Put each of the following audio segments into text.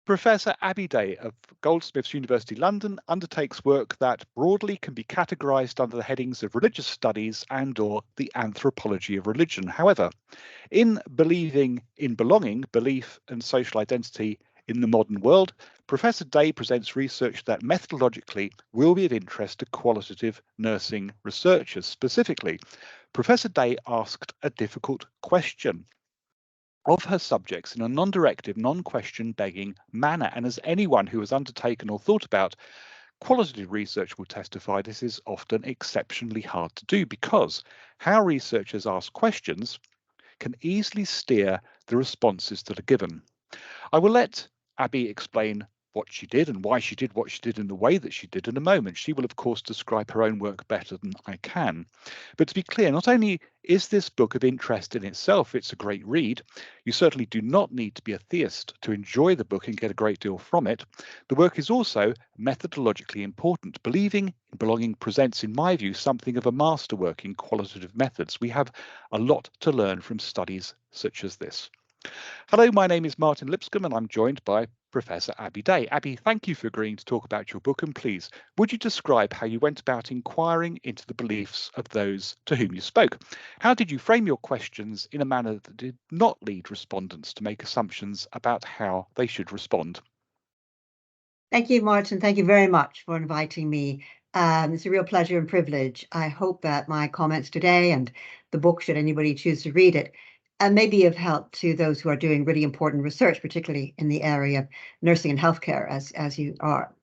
Professor Abby Day of Goldsmiths University London undertakes work that broadly can be categorised under the headings of religious studies and/or the anthropology of religion. However, in Believing in Belonging, Belief and Social Identity in the Modern World, Professor Day presents research that methodologically will be of interest to qualitative nursing researchers. Specifically, Professor Day asked a difficult question of her subjects in a non-directive, non-question begging manner. And as anyone who has undertaken or thought about qualitative research will testify, this is often exceptionally hard to do because how researchers ask questions can easily steer the responses that are given. I will let Abby explain what she did and why she did what she did in the way that she did in a moment. She will, of course, describe her own work better than I can. But to be clear, not only is this book of interest in itself, it's a great read. You certainly do not need to be a theist to enjoy the book and get a great deal from it. The work is also methodologically important. Believing in Belonging presents, in my view, something of a masterwork in qualitative methods. We have a lot to learn from studies such as this. Hello, my name is Martin Lipscomb and I'm joined by Professor Abby Day. Abby, thank you for agreeing to talk about your book, and please, would you describe how you went about inquiring into the beliefs of those to whom you spoke? How did you frame your questions in a manner that did not lead respondents to make assumptions about how they should respond? Thank you, Martin. Thank you very much for inviting me. It's a real pleasure and privilege. I hope that my comments today and the book, should anybody choose to read it, may be of help to those who are doing really important research, particularly in the area of nursing and healthcare, as you are.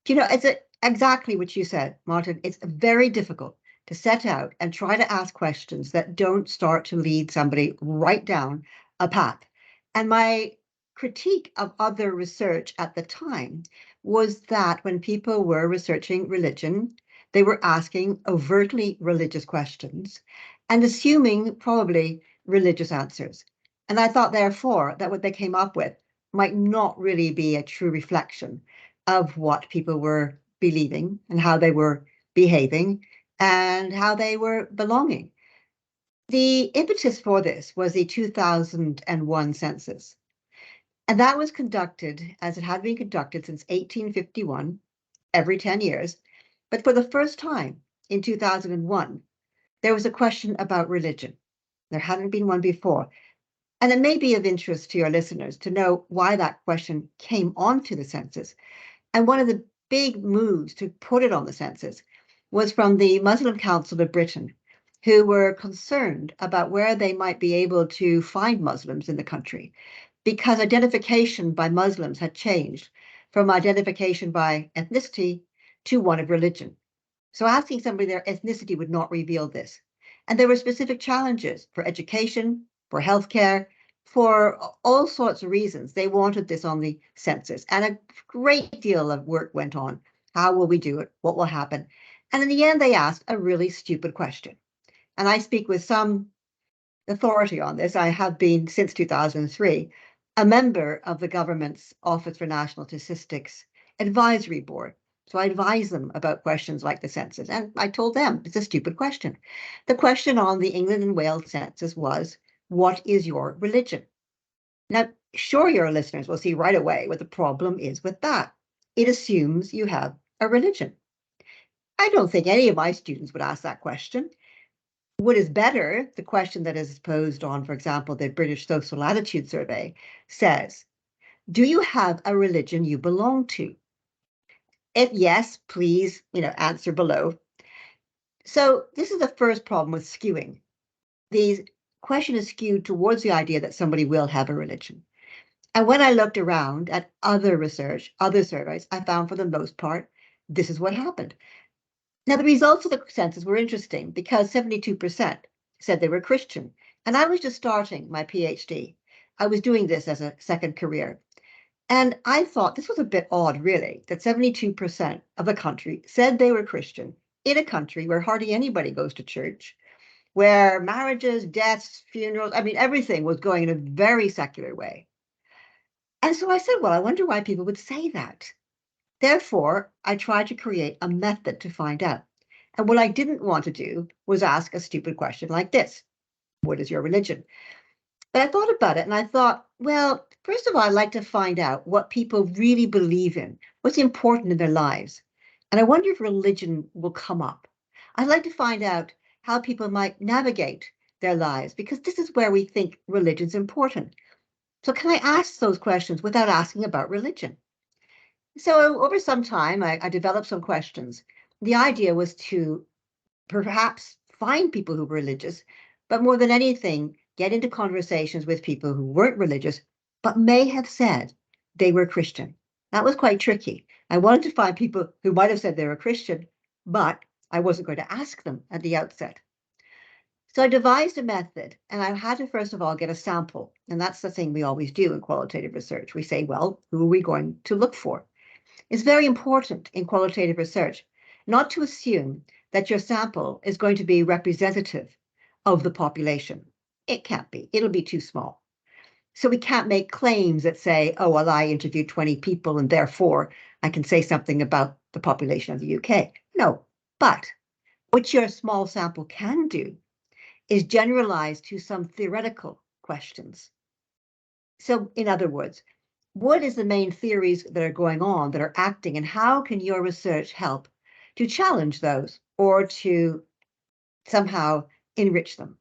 It's exactly what you said, Martin. It's very difficult to set out and try to ask questions that don't start to lead somebody right down a path. And my critique of other research at the time was that when people were researching religion, they were asking overtly religious questions and assuming probably religious answers. And I thought, therefore, that what they came up with might not really be a true reflection of what people were believing and how they were behaving and how they were belonging. The impetus for this was the 2001 census. And that was conducted, as it had been conducted since 1851, every 10 years. But for the first time in 2001, there was a question about religion. There hadn't been one before. And it may be of interest to your listeners to know why that question came onto the census. And one of the big moves to put it on the census was from the Muslim Council of Britain, who were concerned about where they might be able to find Muslims in the country, because identification by Muslims had changed from identification by ethnicity to one of religion. So asking somebody their ethnicity would not reveal this. And there were specific challenges for education, for healthcare, for all sorts of reasons. They wanted this on the census. And a great deal of work went on. How will we do it? What will happen? And in the end, they asked a really stupid question. And I speak with some authority on this. I have been, since 2003, a member of the government's Office for National Statistics Advisory Board. So I advise them about questions like the census. And I told them it's a stupid question. The question on the England and Wales census was, what is your religion? Now, sure, your listeners will see right away what the problem is with that. It assumes you have a religion. I don't think any of my students would ask that question. What is better, the question that is posed on, for example, the British Social Attitude Survey says, do you have a religion you belong to? If yes, please, answer below. So this is the first problem with skewing. The question is skewed towards the idea that somebody will have a religion. And when I looked around at other research, other surveys, I found for the most part, this is what happened. Now, the results of the census were interesting because 72% said they were Christian. And I was just starting my PhD. I was doing this as a second career. And I thought this was a bit odd, really, that 72% of the country said they were Christian in a country where hardly anybody goes to church, where marriages, deaths, funerals, everything was going in a very secular way. And so I said, well, I wonder why people would say that. Therefore, I tried to create a method to find out. And what I didn't want to do was ask a stupid question like this. What is your religion? But I thought about it and I thought, well, First of all, I'd like to find out what people really believe in, what's important in their lives. And I wonder if religion will come up. I'd like to find out how people might navigate their lives, because this is where we think religion's important. So can I ask those questions without asking about religion? So over some time, I developed some questions. The idea was to perhaps find people who were religious, but more than anything, get into conversations with people who weren't religious, but may have said they were Christian. That was quite tricky. I wanted to find people who might have said they were Christian, but I wasn't going to ask them at the outset. So I devised a method, and I had to first of all get a sample. And that's the thing we always do in qualitative research. We say, well, who are we going to look for? It's very important in qualitative research not to assume that your sample is going to be representative of the population. It can't be. It'll be too small. So we can't make claims that say, oh, well, I interviewed 20 people and therefore I can say something about the population of the UK. No, but what your small sample can do is generalize to some theoretical questions. So in other words, what is the main theories that are going on, that are acting, and how can your research help to challenge those or to somehow enrich them?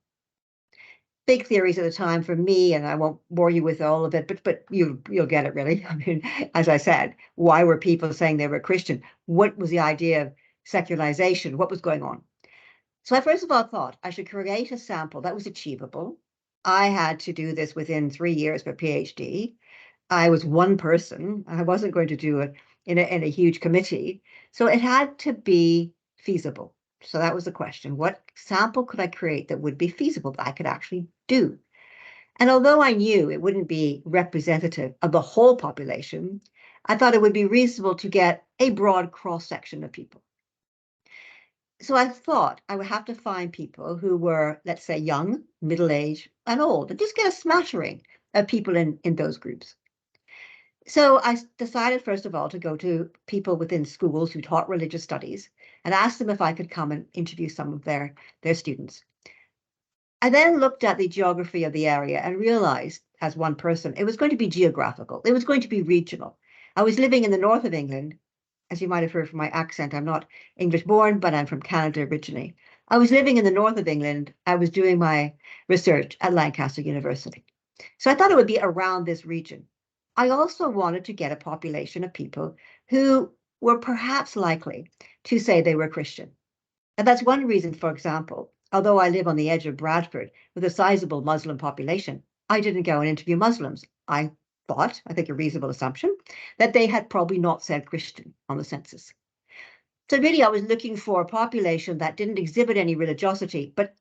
Big theories at the time for me, and I won't bore you with all of it, but you'll get it really. I mean, as I said, why were people saying they were Christian? What was the idea of secularization? What was going on? So I first of all thought I should create a sample that was achievable. I had to do this within 3 years for a PhD. I was one person. I wasn't going to do it in a huge committee. So it had to be feasible. So that was the question. What sample could I create that would be feasible, that I could actually do? And although I knew it wouldn't be representative of the whole population, I thought it would be reasonable to get a broad cross-section of people. So I thought I would have to find people who were, let's say, young, middle-aged, and old, and just get a smattering of people in those groups. So I decided, first of all, to go to people within schools who taught religious studies and ask them if I could come and interview some of their students. I then looked at the geography of the area and realized, as one person, it was going to be geographical. It was going to be regional. I was living in the north of England. As you might have heard from my accent, I'm not English born, but I'm from Canada originally. I was living in the north of England. I was doing my research at Lancaster University. So I thought it would be around this region. I also wanted to get a population of people who were perhaps likely to say they were Christian. And that's one reason, for example, although I live on the edge of Bradford with a sizable Muslim population, I didn't go and interview Muslims. I thought, I think a reasonable assumption, that they had probably not said Christian on the census. So really, I was looking for a population that didn't exhibit any religiosity, but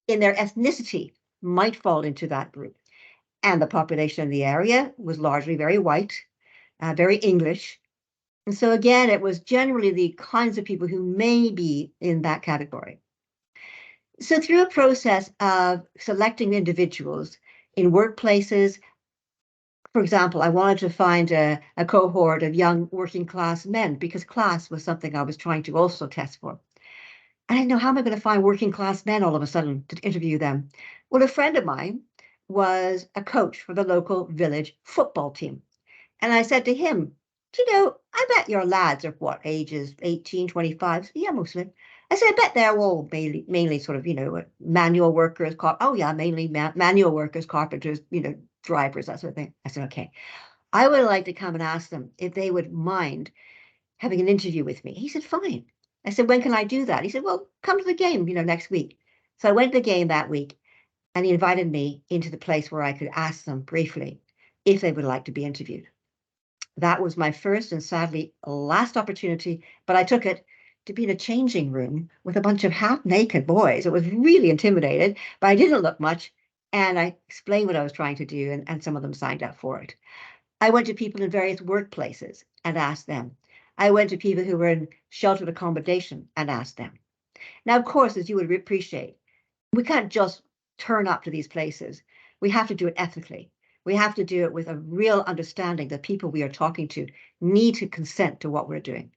in their ethnicity might fall into that group. And the population in the area was largely very white, very English. And so again, it was generally the kinds of people who may be in that category. So through a process of selecting individuals in workplaces, for example, I wanted to find a cohort of young working class men because class was something I was trying to also test for. I didn't know, how am I going to find working class men all of a sudden to interview them? Well, a friend of mine was a coach for the local village football team. And I said to him, I bet your lads are what, ages 18, 25? Yeah, mostly. I said, I bet they're all mainly sort of, manual workers. Oh, yeah, mainly manual workers, carpenters, drivers, that sort of thing. I said, okay, I would like to come and ask them if they would mind having an interview with me. He said, fine. I said, when can I do that? He said, well, come to the game, next week. So I went to the game that week. And he invited me into the place where I could ask them briefly if they would like to be interviewed. That was my first and sadly last opportunity, but I took it to be in a changing room with a bunch of half-naked boys. It was really intimidated, but I didn't look much, and I explained what I was trying to do, and some of them signed up for it. I went to people in various workplaces and asked them. I went to people who were in sheltered accommodation and asked them. Now, of course, as you would appreciate, we can't just turn up to these places. We have to do it ethically. We have to do it with a real understanding that people we are talking to need to consent to what we're doing.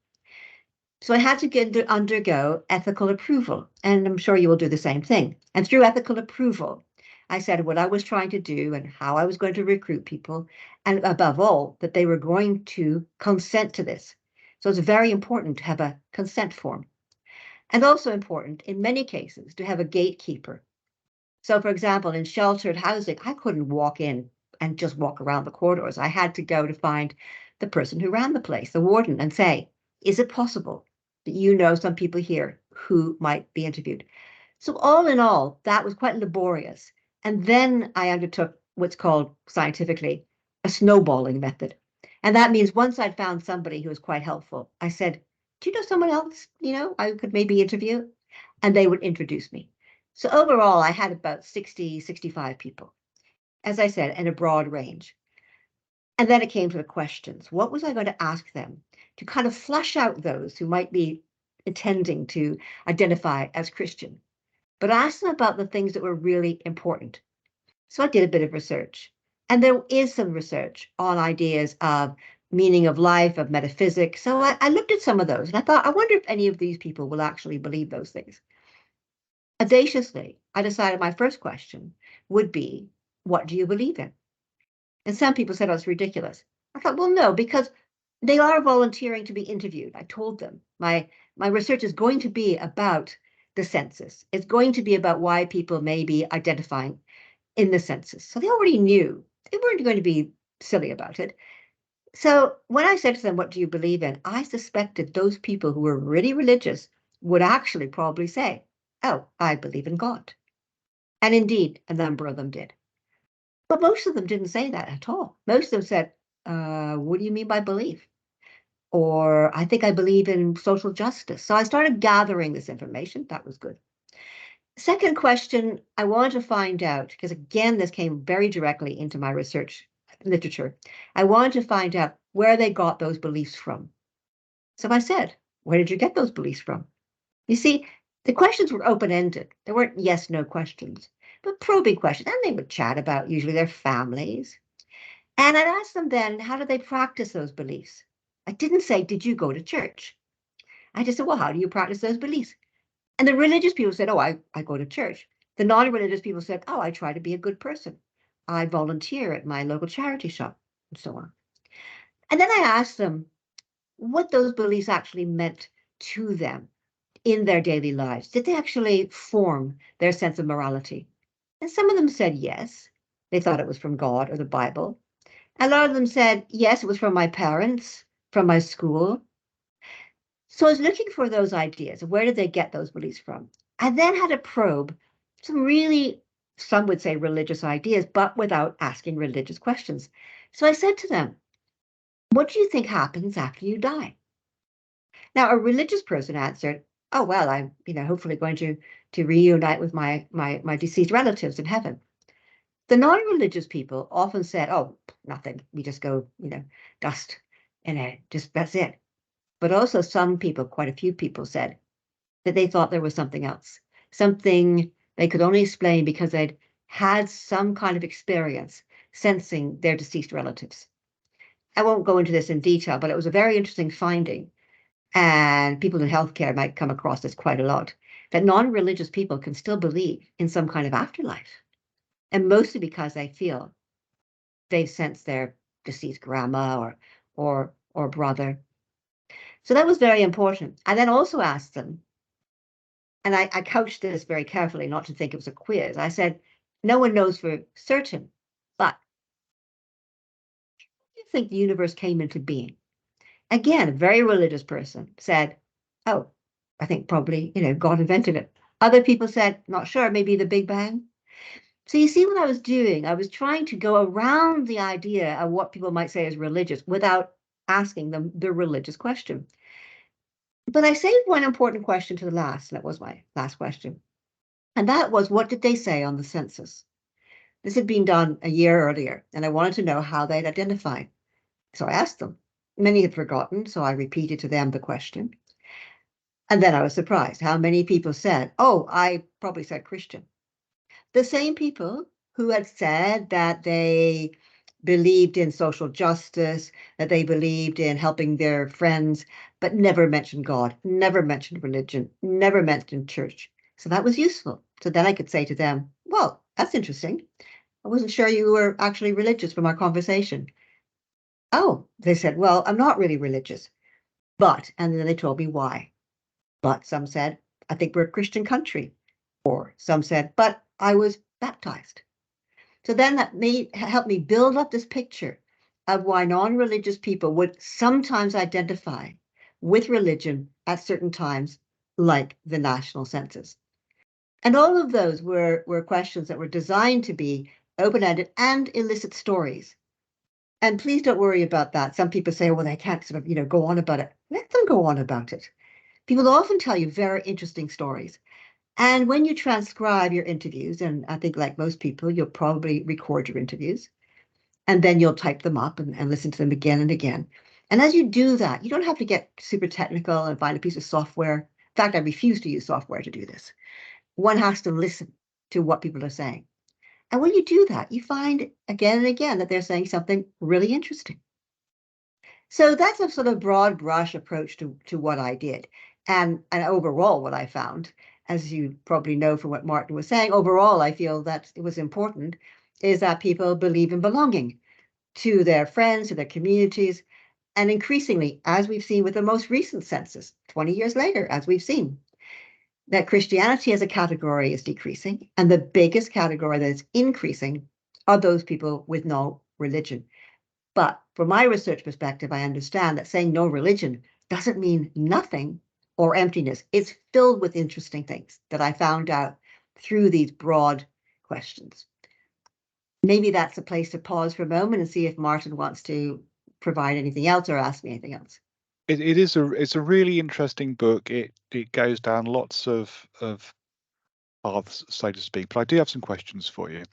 So I had to undergo ethical approval, and I'm sure you will do the same thing. And through ethical approval, I said what I was trying to do and how I was going to recruit people, and above all, that they were going to consent to this. So it's very important to have a consent form. And also important, in many cases, to have a gatekeeper. So, for example, in sheltered housing, I couldn't walk in and just walk around the corridors. I had to go to find the person who ran the place, the warden, and say, is it possible that you know some people here who might be interviewed? So all in all, that was quite laborious. And then I undertook what's called scientifically a snowballing method. And that means once I'd found somebody who was quite helpful, I said, do you know someone else, I could maybe interview? And they would introduce me. So overall, I had about 60, 65 people, as I said, in a broad range. And then it came to the questions. What was I going to ask them to kind of flush out those who might be intending to identify as Christian, but ask them about the things that were really important. So I did a bit of research. And there is some research on ideas of meaning of life, of metaphysics. So I looked at some of those and I thought, I wonder if any of these people will actually believe those things. Audaciously, I decided my first question would be, what do you believe in? And some people said, oh, it's ridiculous. I thought, well, no, because they are volunteering to be interviewed. I told them my research is going to be about the census. It's going to be about why people may be identifying in the census. So they already knew. They weren't going to be silly about it. So when I said to them, what do you believe in? I suspected those people who were really religious would actually probably say, oh, I believe in God. And indeed, a number of them did. But most of them didn't say that at all. Most of them said, what do you mean by belief? Or I think I believe in social justice. So I started gathering this information. That was good. Second question, I wanted to find out, because again, this came very directly into my research literature. I wanted to find out where they got those beliefs from. So I said, where did you get those beliefs from? You see, the questions were open-ended. They weren't yes, no questions, but probing questions. And they would chat about usually their families. And I'd ask them then, how do they practice those beliefs? I didn't say, did you go to church? I just said, well, how do you practice those beliefs? And the religious people said, oh, I go to church. The non-religious people said, oh, I try to be a good person. I volunteer at my local charity shop, and so on. And then I asked them what those beliefs actually meant to them in their daily lives. Did they actually form their sense of morality? And some of them said yes. They thought it was from God or the Bible. A lot of them said, yes, it was from my parents, from my school. So I was looking for those ideas. Where did they get those beliefs from? I then had to probe some really, some would say religious ideas, but without asking religious questions. So I said to them, what do you think happens after you die? Now, a religious person answered, oh, well, I'm, hopefully going to reunite with my deceased relatives in heaven. The non-religious people often said, oh, nothing. We just go, dust, just that's it. But also some people, quite a few people said that they thought there was something else, something they could only explain because they'd had some kind of experience sensing their deceased relatives. I won't go into this in detail, but it was a very interesting finding. And people in healthcare might come across this quite a lot, that non-religious people can still believe in some kind of afterlife. And mostly because they feel they've sensed their deceased grandma or brother. So that was very important. I then also asked them, and I couched this very carefully, not to think it was a quiz. I said, no one knows for certain, but do you think the universe came into being? Again, a very religious person said, oh, I think probably, God invented it. Other people said, not sure, maybe the Big Bang. So you see what I was doing? I was trying to go around the idea of what people might say is religious without asking them the religious question. But I saved one important question to the last, and that was my last question. And that was, what did they say on the census? This had been done a year earlier, and I wanted to know how they'd identify. So I asked them. Many had forgotten, so I repeated to them the question. And then I was surprised how many people said, oh, I probably said Christian. The same people who had said that they believed in social justice, that they believed in helping their friends, but never mentioned God, never mentioned religion, never mentioned church. So that was useful. So then I could say to them, well, that's interesting. I wasn't sure you were actually religious from our conversation. Oh, they said, well, I'm not really religious, but, and then they told me why. But some said, I think we're a Christian country. Or some said, but I was baptized. So then that helped me build up this picture of why non-religious people would sometimes identify with religion at certain times, like the national census. And all of those were questions that were designed to be open-ended and elicit stories. And please don't worry about that. Some people say, well, they can't sort of, go on about it. Let them go on about it. People often tell you very interesting stories. And when you transcribe your interviews, and I think like most people, you'll probably record your interviews, and then you'll type them up and listen to them again and again. And as you do that, you don't have to get super technical and find a piece of software. In fact, I refuse to use software to do this. One has to listen to what people are saying. And when you do that, you find again and again that they're saying something really interesting. So that's a sort of broad brush approach to what I did. And overall, what I found, as you probably know from what Martin was saying, overall, I feel that it was important is that people believe in belonging to their friends, to their communities, and increasingly, as we've seen with the most recent census, 20 years later, as we've seen, that Christianity as a category is decreasing, and the biggest category that is increasing are those people with no religion. But from my research perspective, I understand that saying no religion doesn't mean nothing or emptiness. It's filled with interesting things that I found out through these broad questions. Maybe that's a place to pause for a moment and see if Martin wants to provide anything else or ask me anything else. It's a really interesting book. It goes down lots of paths, so to speak. But I do have some questions for you.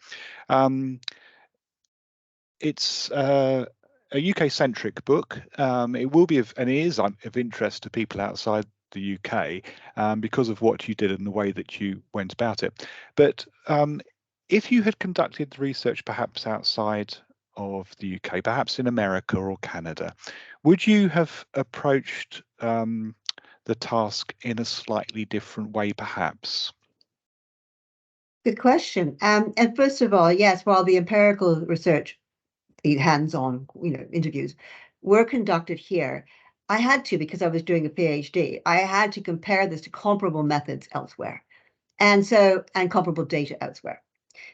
It's a UK-centric book. It will be and it is of interest to people outside the UK because of what you did and the way that you went about it. But if you had conducted the research perhaps outside of the UK, perhaps in America or Canada, would you have approached the task in a slightly different way, perhaps? Good question. And first of all, yes, while the empirical research, the hands-on, interviews were conducted here, I had to, because I was doing a PhD, I had to compare this to comparable methods elsewhere, and comparable data elsewhere.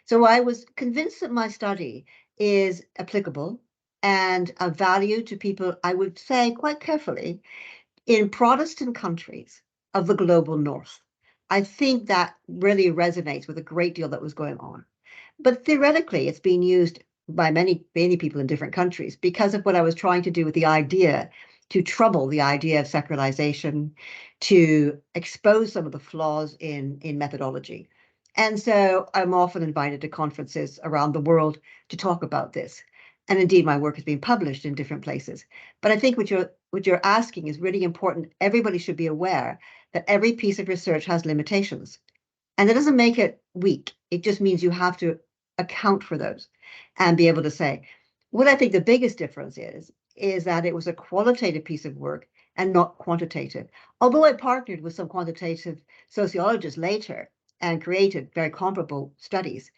So I was convinced that my study is applicable and of value to people, I would say quite carefully, in Protestant countries of the global north. I think that really resonates with a great deal that was going on. But theoretically, it's being used by many people in different countries because of what I was trying to do with the idea to trouble the idea of secularization, to expose some of the flaws in methodology. And so I'm often invited to conferences around the world to talk about this. And indeed, my work has been published in different places. But I think what you're asking is really important. Everybody should be aware that every piece of research has limitations. And that doesn't make it weak. It just means you have to account for those and be able to say, what I think the biggest difference is that it was a qualitative piece of work and not quantitative. Although I partnered with some quantitative sociologists later and created very comparable studies,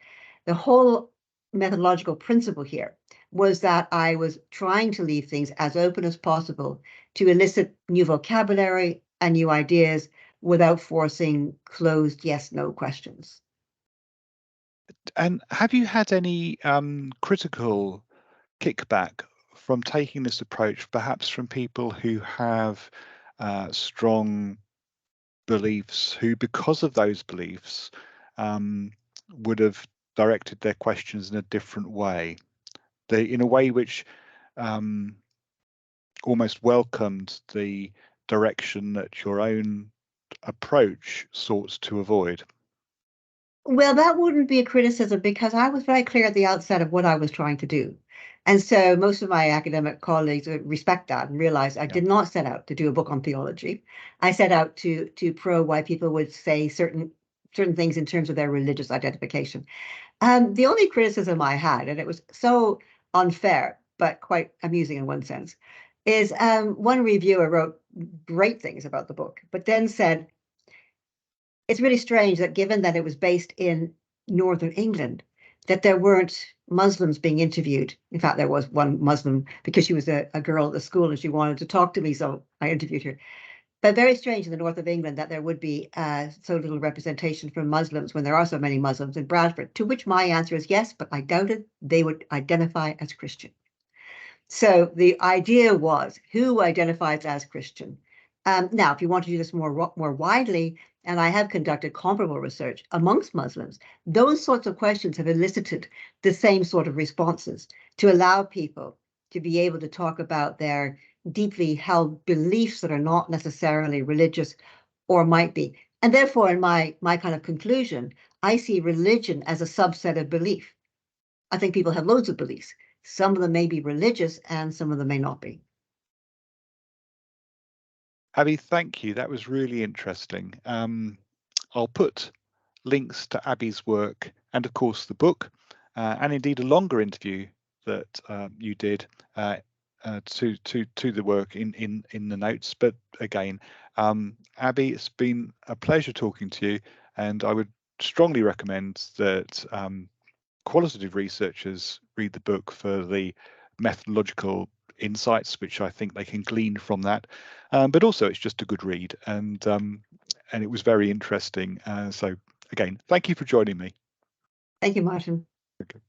the whole methodological principle here was that I was trying to leave things as open as possible to elicit new vocabulary and new ideas without forcing closed yes/no questions. And have you had any critical kickback from taking this approach, perhaps from people who have strong beliefs, who, because of those beliefs, would have directed their questions in a different way, in a way which almost welcomed the direction that your own approach sought to avoid? Well, that wouldn't be a criticism because I was very clear at the outset of what I was trying to do. And so most of my academic colleagues respect that and realize I did not set out to do a book on theology. I set out to probe why people would say certain things in terms of their religious identification. The only criticism I had, and it was so unfair, but quite amusing in one sense, is one reviewer wrote great things about the book, but then said, it's really strange that given that it was based in Northern England that there weren't Muslims being interviewed. In fact, there was one Muslim because she was a girl at the school and she wanted to talk to me, so I interviewed her. But very strange in the north of England that there would be so little representation from Muslims when there are so many Muslims in Bradford, to which my answer is yes, but I doubted they would identify as Christian. So the idea was who identifies as Christian. Now, if you want to do this more widely, and I have conducted comparable research amongst Muslims, those sorts of questions have elicited the same sort of responses to allow people to be able to talk about their deeply held beliefs that are not necessarily religious or might be. And therefore, in my kind of conclusion, I see religion as a subset of belief. I think people have loads of beliefs. Some of them may be religious and some of them may not be. Abby, thank you. That was really interesting. I'll put links to Abby's work and, of course, the book, and indeed a longer interview that you did to the work in the notes. But again, Abby, it's been a pleasure talking to you, and I would strongly recommend that qualitative researchers read the book for the methodological insights, which I think they can glean from that. But also, it's just a good read, and it was very interesting. So again, thank you for joining me. Thank you, Martin. Okay.